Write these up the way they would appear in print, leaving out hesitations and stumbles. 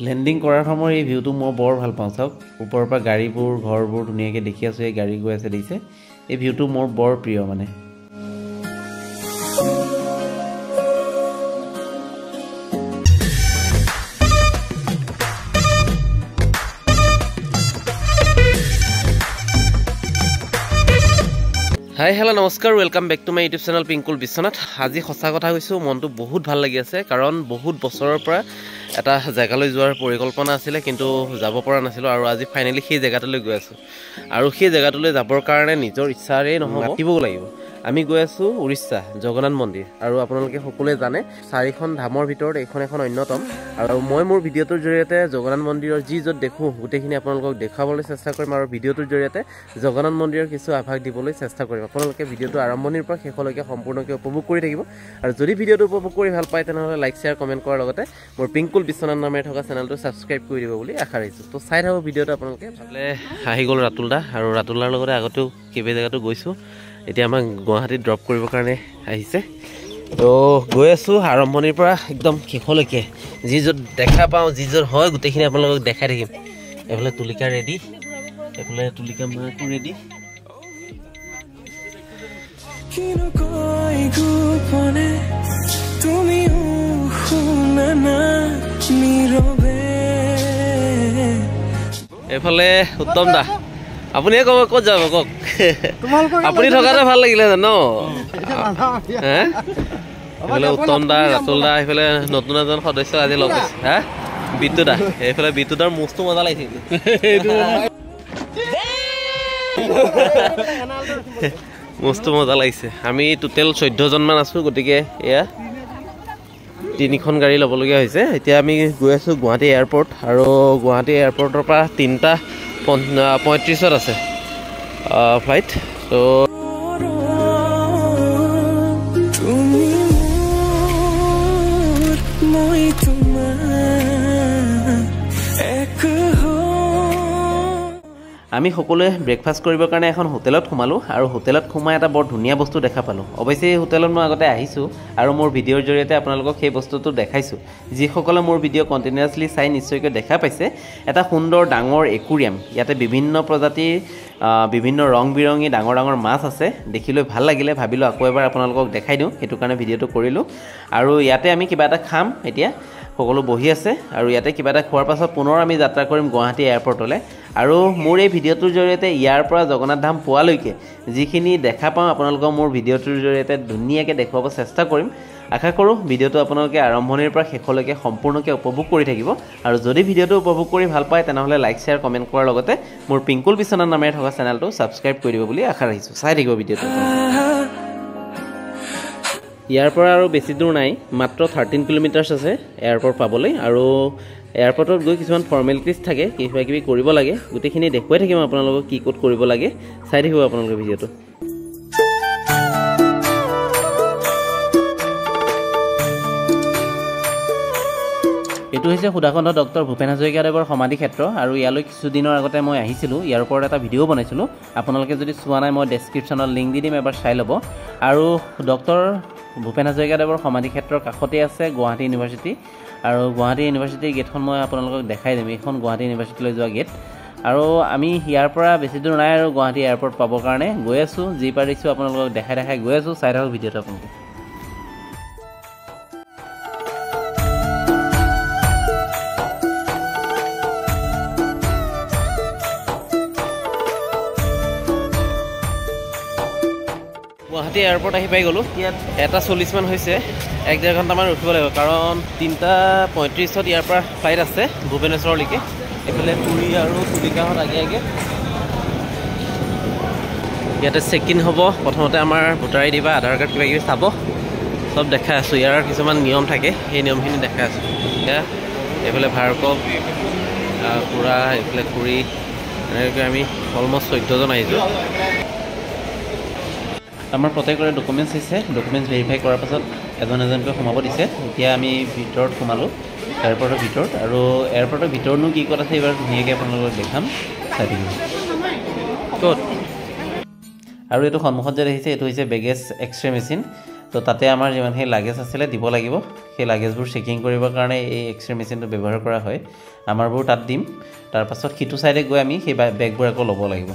landing কৰাৰ সময়ৰ এই ভিউটো মই বৰ ভাল পাওঁ চাওক ওপৰৰ পৰা গাড়ীবোৰ ঘৰবোৰ ধুনীয়াকৈ দেখি আছোঁ এই গাড়ী গৈ আছে দেখিছে এই ভিউটো মোৰ বৰ প্ৰিয় মানে হাই হেল্ল' নমস্কাৰ welcome back to my YouTube channel Pinkul Biswanath আজি সঁচা কথা কৈছোঁ মনটো বহুত ভাল লাগি আছে কাৰণ বহুত বছৰৰ পৰা এটা জেগালৈ যোৱাৰ পৰিকল্পনা আছিলে কিন্তু যাব পৰা নাছিলোঁ আৰু আজি ফাইনেলি সেই জেগাটোলৈ গৈ আছোঁ আৰু সেই জেগাটোলৈ যাবৰ কাৰণে নিজৰ ইচ্ছাৰে নহয় মাতিবও লাগিব আমি গৈ আছোঁ উৰিষ্যা জগন্নাথ মন্দিৰ আৰু আপোনালোকে সকলোৱে জানে চাৰিখন ধামৰ ভিতৰত এইখন এখন অন্যতম আৰু মই মোৰ ভিডিঅ'টোৰ জৰিয়তে জগন্নাথ মন্দিৰৰ যি য'ত দেখোঁ গোটেইখিনি আপোনালোকক দেখুৱাবলৈ চেষ্টা কৰিম আৰু ভিডিঅ'টোৰ জৰিয়তে জগন্নাথ মন্দিৰৰ কিছু আভাস দিবলৈ চেষ্টা কৰিম আপোনালোকে ভিডিঅ'টো আৰম্ভণিৰ পৰা শেষলৈকে সম্পূৰ্ণকৈ উপভোগ কৰি থাকিব আৰু যদি ভিডিঅ'টো উপভোগ কৰি ভাল পায় তেনেহ'লে লাইক শ্বেয়াৰ কমেণ্ট কৰাৰ লগতে মোৰ পিংকুল বিশ্বনাথ নামেৰে থকা চেনেলটো ছাবস্ক্ৰাইব কৰি দিব বুলি আশা ৰাখিছোঁ তো চাই থাকক ভিডিঅ'টো আপোনালোকে ভালে আহি গ'ল ৰাতুল দা আৰু ৰাতুল দাৰ লগতে আগতেও কেইবা জেগাতো গৈছোঁ এতিয়া আমাক গুৱাহাটীত ড্ৰপ কৰিবৰ কাৰণে আহিছে তো গৈ আছোঁ আৰম্ভণিৰ পৰা একদম শেষলৈকে যি য'ত দেখা পাওঁ যি য'ত হয় গোটেইখিনি আপোনালোকক দেখাই থাকিম এইফালে তুলিকা ৰেডি এইফালে তুলিকা মাকো ৰেডি এইফালে উত্তম দা আপুনিয়ে ক'ব ক'ত যাব কওক আপুনি থকাতে ভাল লাগিলে জানো এইফালে উত্তম দা ৰাতুল দা এইফালে নতুন এজন সদস্য আজি লগ পাইছে হা বিটু দা এইফালে বিটু দাৰ মস্তো মজা লাগিছে মস্তো মজা লাগিছে আমি টোটেল 14 জনমান আছোঁ গতিকে এয়া 3খন গাড়ী ল'বলগীয়া হৈছে এতিয়া আমি গৈ আছোঁ গুৱাহাটী এয়াৰপৰ্ট আৰু গুৱাহাটী এয়াৰপৰ্টৰ পৰা 3:35 আছে ফ্লাইট তো আমি সকলোৱে ব্ৰেকফাষ্ট কৰিবৰ কাৰণে এখন হোটেলত সোমালোঁ আৰু হোটেলত সোমাই এটা বৰ ধুনীয়া বস্তু দেখা পালোঁ অৱশ্যে এই হোটেলত মই আগতে আহিছোঁ আৰু মোৰ ভিডিঅ'ৰ জৰিয়তে আপোনালোকক সেই বস্তুটো দেখাইছোঁ যিসকলে মোৰ ভিডিঅ' কণ্টিনিউৱাছলি চাই নিশ্চয়কৈ দেখা পাইছে এটা সুন্দৰ ডাঙৰ একুৰিয়াম ইয়াতে বিভিন্ন প্ৰজাতিৰ বিভিন্ন ৰং বিৰঙী ডাঙৰ ডাঙৰ মাছ আছে দেখিলৈ ভাল লাগিলে ভাবিলোঁ আকৌ এবাৰ আপোনালোকক দেখাই দিওঁ সেইটো কাৰণে ভিডিঅ'টো কৰিলোঁ আৰু ইয়াতে আমি কিবা এটা খাম এতিয়া সকলো বহি আছে আৰু ইয়াতে কিবা এটা খোৱাৰ পাছত পুনৰ আমি যাত্ৰা কৰিম গুৱাহাটী এয়াৰপৰ্টলৈ আৰু মোৰ এই ভিডিঅ'টোৰ জৰিয়তে ইয়াৰ পৰা জগন্নাথ ধাম পোৱালৈকে যিখিনি দেখা পাওঁ আপোনালোকক মোৰ ভিডিঅ'টোৰ জৰিয়তে ধুনীয়াকৈ দেখুৱাব চেষ্টা কৰিম আশা কৰোঁ ভিডিঅ'টো আপোনালোকে আৰম্ভণিৰ পৰা শেষলৈকে সম্পূৰ্ণকৈ উপভোগ কৰি থাকিব আৰু যদি ভিডিঅ'টো উপভোগ কৰি ভাল পায় তেনেহ'লে লাইক শ্বেয়াৰ কমেণ্ট কৰাৰ লগতে মোৰ পিংকুল বিশ্বনাথ নামেৰে থকা চেনেলটো ছাবস্ক্ৰাইব কৰি দিব বুলি আশা ৰাখিছোঁ চাই থাকিব ভিডিঅ'টো ইয়াৰ পৰা আৰু বেছি দূৰ নাই মাত্ৰ 13 কিলোমিটাৰ্ছ আছে এয়াৰপৰ্ট পাবলৈ আৰু এয়াৰপৰ্টত গৈ কিছুমান ফৰ্মেলিটিজ থাকে কিবা কিবি কৰিব লাগে গোটেইখিনি দেখুৱাই থাকিম আপোনালোকক কি ক'ত কৰিব লাগে চাই থাকিব আপোনালোকে ভিডিঅ'টো এইটো হৈছে সুধাকণ্ঠ ডক্টৰ ভূপেন হাজৰিকাদেৱৰ সমাধি ক্ষেত্ৰ আৰু ইয়ালৈ কিছুদিনৰ আগতে মই আহিছিলোঁ ইয়াৰ ওপৰত এটা ভিডিঅ' বনাইছিলোঁ আপোনালোকে যদি চোৱা নাই মই ডেছক্ৰিপশ্যনত লিংক দি দিম এবাৰ চাই ল'ব আৰু ডক্টৰ ভূপেন হাজৰিকাদেৱৰ সমাধি ক্ষেত্ৰৰ কাষতে আছে গুৱাহাটী ইউনিভাৰ্চিটি আৰু গুৱাহাটী ইউনিভাৰ্চিটিৰ গেটখন মই আপোনালোকক দেখাই দিম এইখন গুৱাহাটী ইউনিভাৰ্চিটিলৈ যোৱা গেট আৰু আমি ইয়াৰ পৰা বেছি দূৰ নাই আৰু গুৱাহাটী এয়াৰপৰ্ট পাবৰ কাৰণে গৈ আছোঁ যি পাৰিছোঁ আপোনালোকক দেখাই গৈ আছোঁ চাই থাকক ভিডিঅ'টো আপোনালোকে গুৱাহাটী এয়াৰপৰ্ট আহি পাই গ'লোঁ ইয়াত 1:40 মান হৈছে 1-1.5 ঘণ্টামান ৰখিব লাগিব কাৰণ 3:35 ইয়াৰ পৰা ফ্লাইট আছে ভুৱনেশ্বৰলৈকে এইফালে পুৰী আৰু তুলিকাহঁত আগে ইয়াতে চেক ইন হ'ব প্ৰথমতে আমাৰ ভোটাৰ আই ডি বা আধাৰ কাৰ্ড কিবা কিবি চাব চব দেখাই আছোঁ ইয়াৰ কিছুমান নিয়ম থাকে সেই নিয়মখিনি দেখাই আছোঁ এতিয়া এইফালে ভাৰ্গৱ পুৰা এইফালে খুৰী এনেকৈ আমি অলমষ্ট 14 জন আহিছোঁ আমাৰ প্ৰত্যেকৰে ডকুমেণ্টছ হৈছে ডকুমেণ্টছ ভেৰিফাই কৰাৰ পাছত এজনকৈ সোমাব দিছে এতিয়া আমি ভিতৰত সোমালোঁ এয়াৰপৰ্টৰ ভিতৰত আৰু এয়াৰপৰ্টৰ ভিতৰতনো কি ক'ত আছে এইবাৰ ধুনীয়াকৈ আপোনালোকক দেখাম চাই থাকিব ক'ত আৰু এইটো সন্মুখত যে দেখিছে এইটো হৈছে বেগেজ এক্সৰে মেচিন তো তাতে আমাৰ যিমানখিনি লাগেজ আছিলে দিব লাগিব সেই লাগেজবোৰ চেকিং কৰিবৰ কাৰণে এই এক্সৰে মেচিনটো ব্যৱহাৰ কৰা হয় আমাৰবোৰ তাত দিম তাৰ পাছত কিটো সাইডে গৈ আমি সেই বেগবোৰ আকৌ ল'ব লাগিব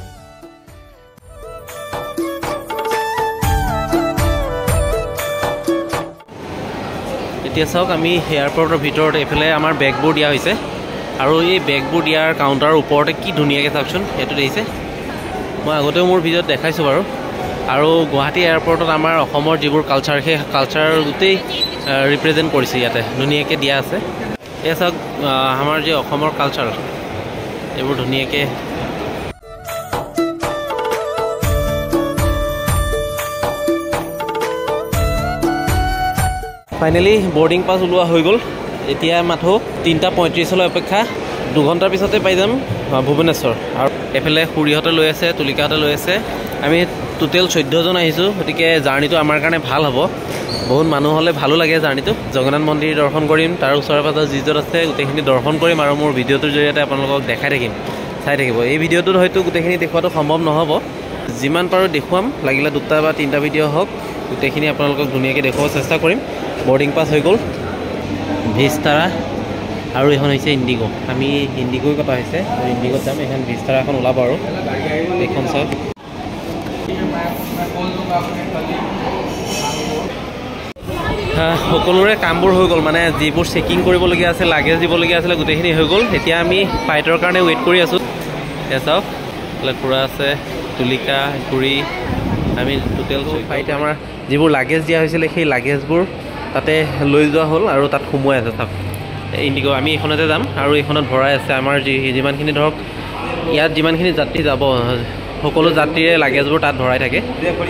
এতিয়া চাওক আমি এয়াৰপৰ্টৰ ভিতৰত এফালে আমাৰ বেগবোৰ দিয়া হৈছে আৰু এই বেগবোৰ দিয়াৰ কাউণ্টাৰৰ ওপৰতে কি ধুনীয়াকৈ চাওকচোন এইটো দেখিছে মই আগতেও মোৰ ভিডিঅ'ত দেখাইছোঁ বাৰু আৰু গুৱাহাটী এয়াৰপৰ্টত আমাৰ অসমৰ যিবোৰ কালচাৰ সেই কালচাৰ গোটেই ৰিপ্ৰেজেণ্ট কৰিছে ইয়াতে ধুনীয়াকৈ দিয়া আছে এয়া চাওক আমাৰ যে অসমৰ কালচাৰ এইবোৰ ধুনীয়াকৈ ফাইনেলি বৰ্ডিং পাছ ওলোৱা হৈ গ'ল এতিয়া মাথো 3:35 অপেক্ষা 2 ঘণ্টাৰ পিছতে পাই যাম ভুৱনেশ্বৰ আৰু এফালে খুৰীহঁতে লৈ আছে তুলিকাহঁতে লৈ আছে আমি টোটেল 14 জন আহিছোঁ গতিকে জাৰ্ণিটো আমাৰ কাৰণে ভাল হ'ব বহুত মানুহ হ'লে ভালো লাগে জাৰ্ণিটো জগন্নাথ মন্দিৰ দৰ্শন কৰিম তাৰ ওচৰে পাজৰে যি য'ত আছে গোটেইখিনি দৰ্শন কৰিম আৰু মোৰ ভিডিঅ'টোৰ জৰিয়তে আপোনালোকক দেখাই থাকিম চাই থাকিব এই ভিডিঅ'টোত হয়তো গোটেইখিনি দেখুৱাটো সম্ভৱ নহ'ব যিমান পাৰোঁ দেখুৱাম লাগিলে 2টা বা 3টা ভিডিঅ' হওক গোটেইখিনি আপোনালোকক ধুনীয়াকৈ দেখুৱাব চেষ্টা কৰিম বৰ্ডিং পাছ হৈ গ'ল ভিস্তাৰা আৰু এখন হৈছে ইণ্ডিগো আমি ইণ্ডিগোই কথা হৈছে ইণ্ডিগোত যাম এখন ভিস্তাৰা এখন ওলাব আৰু এইখন চাওক সকলোৰে কামবোৰ হৈ গ'ল মানে যিবোৰ চেকিং কৰিবলগীয়া আছে লাগেজ দিবলগীয়া আছিলে গোটেইখিনি হৈ গ'ল এতিয়া আমি ফ্লাইটৰ কাৰণে ৱেইট কৰি আছোঁ এয়া চাওক খুৰা আছে তুলিকা খুৰী আমি টোটেল ফ্লাইট আমাৰ যিবোৰ লাগেজ দিয়া হৈছিলে সেই লাগেজবোৰ তাতে লৈ যোৱা হ'ল আৰু তাত সোমোৱাই আছে চাওক ইণ্ডিগো আমি এইখনতে যাম আৰু এইখনত ভৰাই আছে আমাৰ যিমানখিনি ধৰক ইয়াত যিমানখিনি যাত্ৰী যাব সকলো যাত্ৰীৰে লাগেজবোৰ তাত ভৰাই থাকে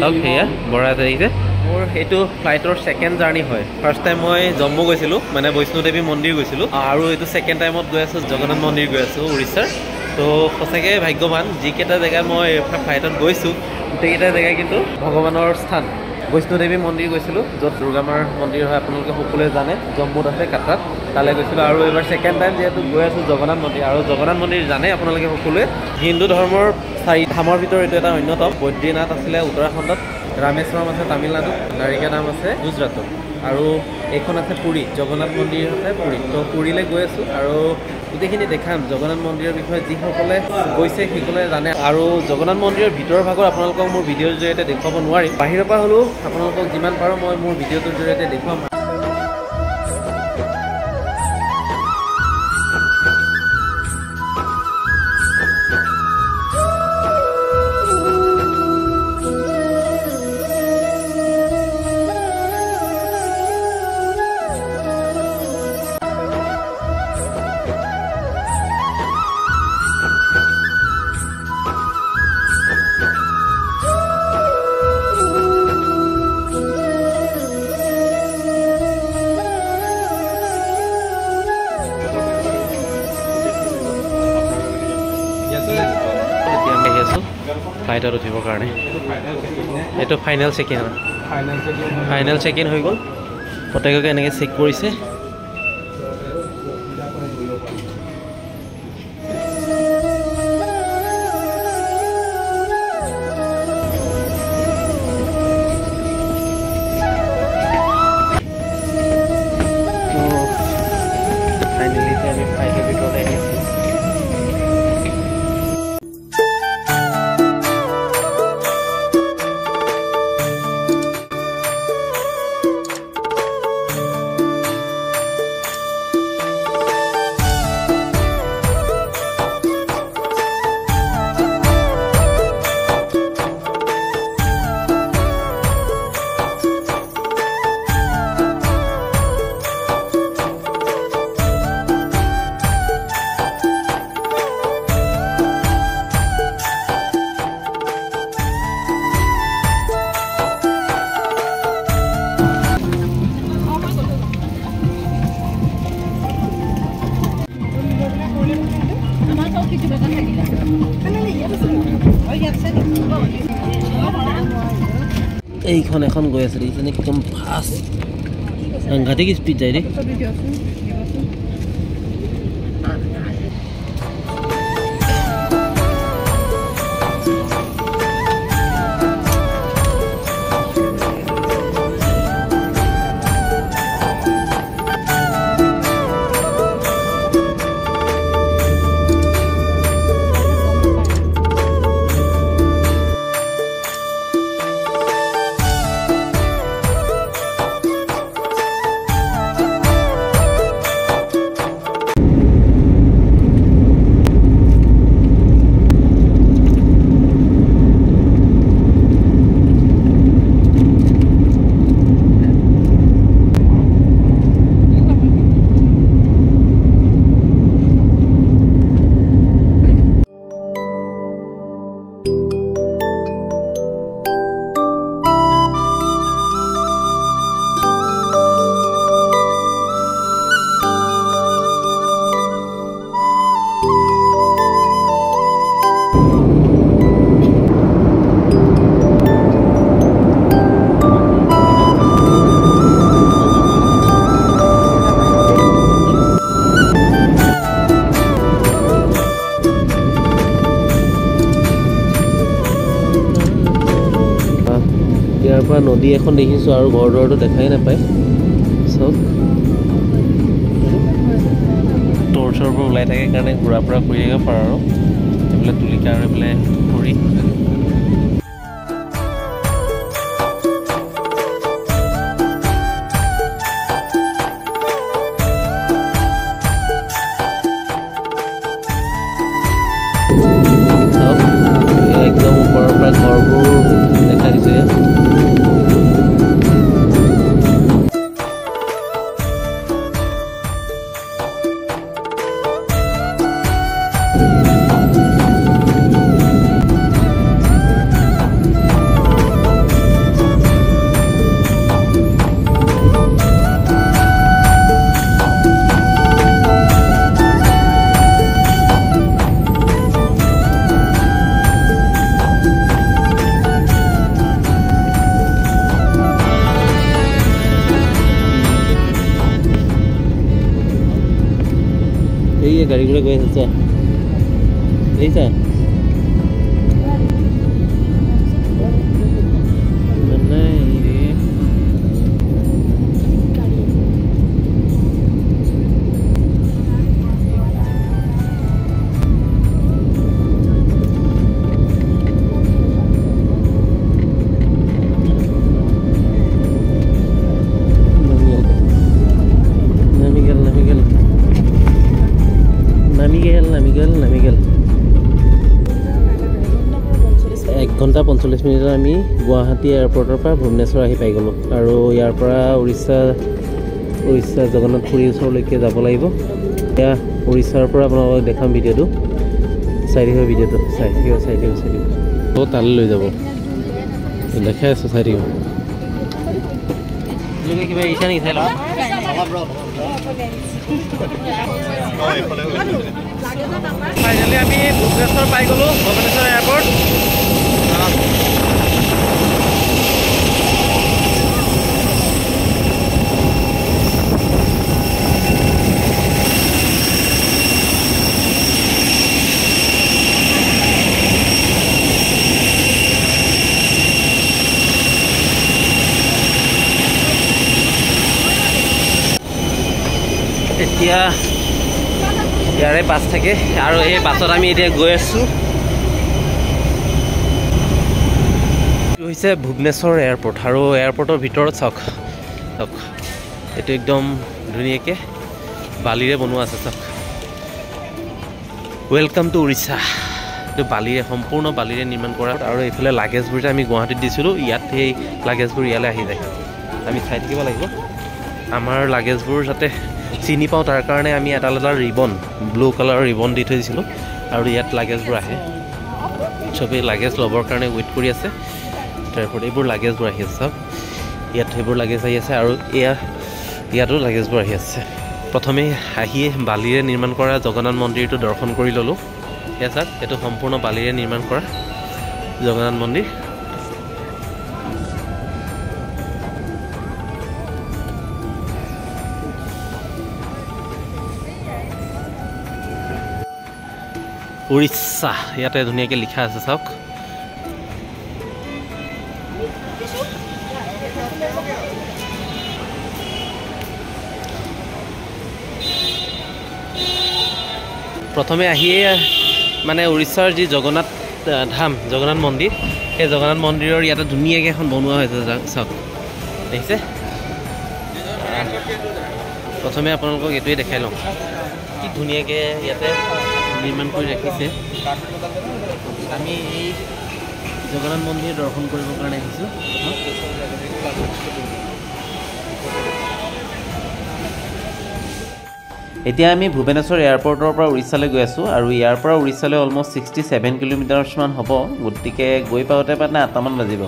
চাওক সেয়া ভৰাই আছে দেখিছে মোৰ এইটো ফ্লাইটৰ ছেকেণ্ড জাৰ্ণি হয় ফাৰ্ষ্ট টাইম মই জম্মু গৈছিলোঁ মানে বৈষ্ণোদেৱী মন্দিৰ গৈছিলোঁ আৰু এইটো ছেকেণ্ড টাইমত গৈ আছোঁ জগন্নাথ মন্দিৰ গৈ আছোঁ উৰিষ্যাৰ তো সঁচাকৈ ভাগ্যৱান যিকেইটা জেগা মই ফ্লাইটত গৈছোঁ গোটেইকেইটা জেগাই কিন্তু ভগৱানৰ স্থান বৈষ্ণোদেৱী মন্দিৰ গৈছিলোঁ য'ত দুৰ্গামাৰ মন্দিৰ হয় আপোনালোকে সকলোৱে জানে জম্মুত আছে কাটৰাত তালৈ গৈছিলোঁ আৰু এইবাৰ ছেকেণ্ড টাইম যিহেতু গৈ আছোঁ জগন্নাথ মন্দিৰ আৰু জগন্নাথ মন্দিৰ জানে আপোনালোকে সকলোৱে হিন্দু ধৰ্মৰ 4 ধামৰ ভিতৰত এইটো এটা অন্যতম বদ্ৰীনাথ আছিলে উত্তৰাখণ্ডত ৰামেশ্বৰম আছে তামিলনাডুত দ্বাৰিকা ধাম আছে গুজৰাটত আৰু এইখন আছে পুৰী জগন্নাথ মন্দিৰ আছে পুৰী তো পুৰীলৈ গৈ আছোঁ আৰু গোটেইখিনি দেখাম জগন্নাথ মন্দিৰৰ বিষয়ে যিসকলে গৈছে সেইসকলে জানে আৰু জগন্নাথ মন্দিৰৰ ভিতৰৰ ভাগত আপোনালোকক মোৰ ভিডিঅ'ৰ জৰিয়তে দেখুৱাব নোৱাৰিম বাহিৰৰ পৰা হ'লেও আপোনালোকক যিমান পাৰোঁ মই মোৰ ভিডিঅ'টোৰ জৰিয়তে দেখুৱাম ফ্লাইটত উঠিবৰ কাৰণে এইটো ফাইনেল চেক ইন হৈ গ'ল প্ৰত্যেককে এনেকৈ চেক কৰিছে ফাইনেলি আমি ফ্লাইটৰ ভিতৰত আহিছোঁ এইখন এখন গৈ আছে দেখিছেনে একদম ফাষ্ট সাংঘাতিক স্পীড যায় দেই পৰা নদী এখন দেখিছোঁ আৰু ঘৰ দুৱাৰটো দেখাই নাপায় চব টৰ্চৰবোৰ ওলাই থাকে কাৰণে ঘূৰা ফুৰা কৰি থাকিব পাৰোঁ আৰু এইফালে তুলিকা আৰু এইফালে পুখুৰী একদম ওপৰৰ পৰা ঘৰবোৰ দেখা দিছে এই গাড়ীগুলো গৈ আছে দেখিছা নামি গেল 1 ঘণ্টা 45 মিনিটত আমি গুৱাহাটী এয়াৰপৰ্টৰ পৰা ভুৱনেশ্বৰ আহি পাই গ'লোঁ আৰু ইয়াৰ পৰা উৰিষ্যা জগন্নাথপুৰীৰ ওচৰলৈকে যাব লাগিব এতিয়া উৰিষ্যাৰ পৰা আপোনালোকক দেখাম ভিডিঅ'টো চাই থাকিব ভিডিঅ'টো চাই থাকিব তালৈ লৈ যাব দেখাই আছোঁ চাই থাকিব কিবা ইচ্ছা নেকি চাই লওঁ ফাইনেলি আমি ভুৱনেশ্বৰ পাই গ'লোঁ ভুৱনেশ্বৰ এয়াৰপৰ্ট এতিয়া ইয়াৰে বাছ থাকে আৰু এই বাছত আমি এতিয়া গৈ আছোঁ এইটো হৈছে ভুৱনেশ্বৰ এয়াৰপৰ্ট আৰু এয়াৰপৰ্টৰ ভিতৰত চাওক এইটো একদম ধুনীয়াকৈ বালিৰে বনোৱা আছে চাওক ৱেলকাম টু উৰিষ্যা এইটো বালিৰে সম্পূৰ্ণ বালিৰে নিৰ্মাণ কৰা আৰু এইফালে লাগেজবোৰ যে আমি গুৱাহাটীত দিছিলোঁ ইয়াত সেই লাগেজবোৰ ইয়ালৈ আহি যায় আমি চাই থাকিব লাগিব আমাৰ লাগেজবোৰ যাতে চিনি পাওঁ তাৰ কাৰণে আমি এটা ৰিবন ব্লু কালাৰৰ ৰিবন দি থৈ দিছিলোঁ আৰু ইয়াত লাগেজবোৰ আহে চবেই লাগেজ ল'বৰ কাৰণে ৱেইট কৰি আছে তাৰপৰা এইবোৰ লাগেজবোৰ আহি আছে চব ইয়াত সেইবোৰ লাগেজ আহি আছে আৰু ইয়াতো লাগেজবোৰ আহি আছে প্ৰথমে আহিয়ে বালিৰে নিৰ্মাণ কৰা জগন্নাথ মন্দিৰটো দৰ্শন কৰি ল'লোঁ এয়া চাওক এইটো সম্পূৰ্ণ বালিৰে নিৰ্মাণ কৰা জগন্নাথ মন্দিৰ উৰিষ্যা ইয়াতে ধুনীয়াকৈ লিখা আছে চাওক প্ৰথমে আহিয়ে মানে উৰিষ্যাৰ যি জগন্নাথ ধাম জগন্নাথ মন্দিৰ সেই জগন্নাথ মন্দিৰৰ ইয়াতে ধুনীয়াকৈ এখন বনোৱা হৈছে চাওক দেখিছে প্ৰথমে আপোনালোকক এইটোৱে দেখাই লওঁ কি ধুনীয়াকৈ ইয়াতে নিৰ্মাণ কৰি ৰাখিছে আমি এই জগন্নাথ মন্দিৰ দৰ্শন কৰিবৰ কাৰণে আহিছোঁ এতিয়া আমি ভুৱনেশ্বৰ এয়াৰপৰ্টৰ পৰা উৰিষ্যালৈ গৈ আছোঁ আৰু ইয়াৰ পৰা উৰিষ্যালৈ অলমষ্ট 67 কিলোমিটাৰছমান হ'ব গতিকে গৈ পাওঁতে মানে 8টামান বাজিব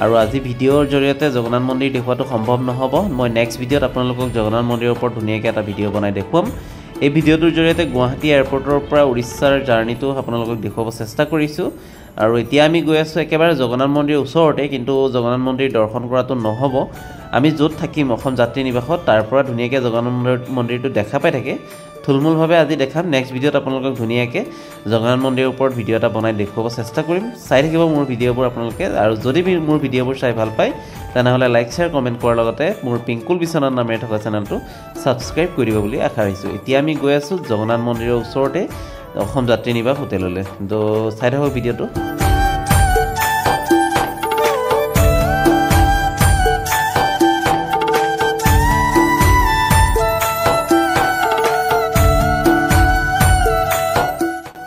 আৰু আজি ভিডিঅ'ৰ জৰিয়তে জগন্নাথ মন্দিৰ দেখুৱাটো সম্ভৱ নহ'ব মই নেক্সট ভিডিঅ'ত আপোনালোকক জগন্নাথ মন্দিৰৰ ওপৰত ধুনীয়াকৈ এটা ভিডিঅ' বনাই দেখুৱাম এই ভিডিঅ'টোৰ জৰিয়তে গুৱাহাটী এয়াৰপৰ্টৰ পৰা উৰিষ্যাৰ জাৰ্ণিটো আপোনালোকক দেখুৱাব চেষ্টা কৰিছোঁ আৰু এতিয়া আমি গৈ আছোঁ একেবাৰে জগন্নাথ মন্দিৰৰ ওচৰতে কিন্তু জগন্নাথ মন্দিৰ দৰ্শন কৰাটো নহ'ব আমি য'ত থাকিম অসম যাত্ৰী নিবাসত তাৰ পৰা ধুনীয়াকৈ জগন্নাথ মন্দিৰটো দেখা পাই থাকে থুলমূলভাৱে আজি দেখাম নেক্সট ভিডিঅ'ত আপোনালোকক ধুনীয়াকৈ জগন্নাথ মন্দিৰৰ ওপৰত ভিডিঅ' এটা বনাই দেখুৱাব চেষ্টা কৰিম চাই থাকিব মোৰ ভিডিঅ'বোৰ আপোনালোকে আৰু যদি মোৰ ভিডিঅ'বোৰ চাই ভাল পায় তেনেহ'লে লাইক শ্বেয়াৰ কমেণ্ট কৰাৰ লগতে মোৰ পিংকুল বিশ্বনাথ নামেৰে থকা চেনেলটো ছাবস্ক্ৰাইব কৰিব বুলি আশা ৰাখিছোঁ এতিয়া আমি গৈ আছোঁ জগন্নাথ মন্দিৰৰ ওচৰতে অসম যাত্ৰী নিবাস হোটেললৈ তো চাই থাকক ভিডিঅ'টো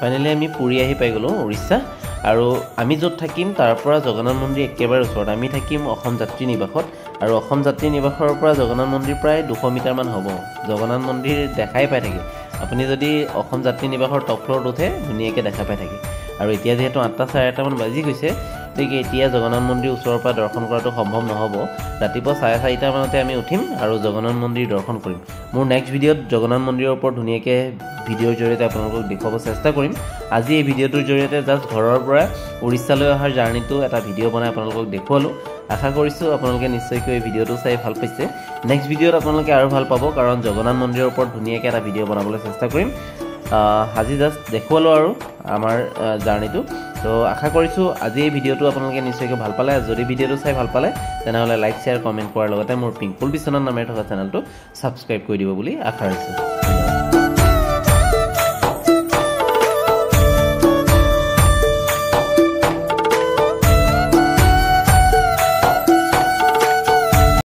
ফাইনেলি আমি পুৰী আহি পাই গ'লোঁ উৰিষ্যা আৰু আমি য'ত থাকিম তাৰ পৰা জগন্নাথ মন্দিৰ একেবাৰে ওচৰত আমি থাকিম অসম যাত্ৰী নিবাসত আৰু অসম যাত্ৰী নিবাসৰ পৰা জগন্নাথ মন্দিৰ প্ৰায় 200 মিটাৰমান হ'ব জগন্নাথ মন্দিৰ দেখাই পাই থাকে আপুনি যদি অসম যাত্ৰী নিবাসৰ টপ ফ্ল'ৰত উঠে ধুনীয়াকৈ দেখা পাই থাকে আৰু এতিয়া যিহেতু 8টা 8:30মান বাজি গৈছে গতিকে এতিয়া জগন্নাথ মন্দিৰ ওচৰৰ পৰা দৰ্শন কৰাটো সম্ভৱ নহ'ব ৰাতিপুৱা 4:30 মানতে আমি উঠিম আৰু জগন্নাথ মন্দিৰ দৰ্শন কৰিম মোৰ নেক্সট ভিডিঅ'ত জগন্নাথ মন্দিৰৰ ওপৰত ধুনীয়াকৈ ভিডিঅ'ৰ জৰিয়তে আপোনালোকক দেখুৱাব চেষ্টা কৰিম আজি এই ভিডিঅ'টোৰ জৰিয়তে জাষ্ট ঘৰৰ পৰা উৰিষ্যালৈ অহাৰ জাৰ্ণিটো এটা ভিডিঅ' বনাই আপোনালোকক দেখুৱালোঁ আশা কৰিছোঁ আপোনালোকে নিশ্চয়কৈ এই ভিডিঅ'টো চাই ভাল পাইছে নেক্সট ভিডিঅ'ত আপোনালোকে আৰু ভাল পাব কাৰণ জগন্নাথ মন্দিৰৰ ওপৰত ধুনীয়াকৈ এটা ভিডিঅ' বনাবলৈ চেষ্টা কৰিম আজি জাষ্ট দেখুৱালোঁ আৰু আমাৰ জাৰ্ণিটো তো আশা কৰিছোঁ আজি এই ভিডিঅ'টো আপোনালোকে নিশ্চয়কৈ ভাল পালে যদি ভিডিঅ'টো চাই ভাল পালে তেনেহ'লে লাইক শ্বেয়াৰ কমেণ্ট কৰাৰ লগতে মোৰ পিংকুল বিশ্বনাথ নামেৰে থকা চেনেলটো ছাবস্ক্ৰাইব কৰি দিব বুলি আশা ৰাখিছোঁ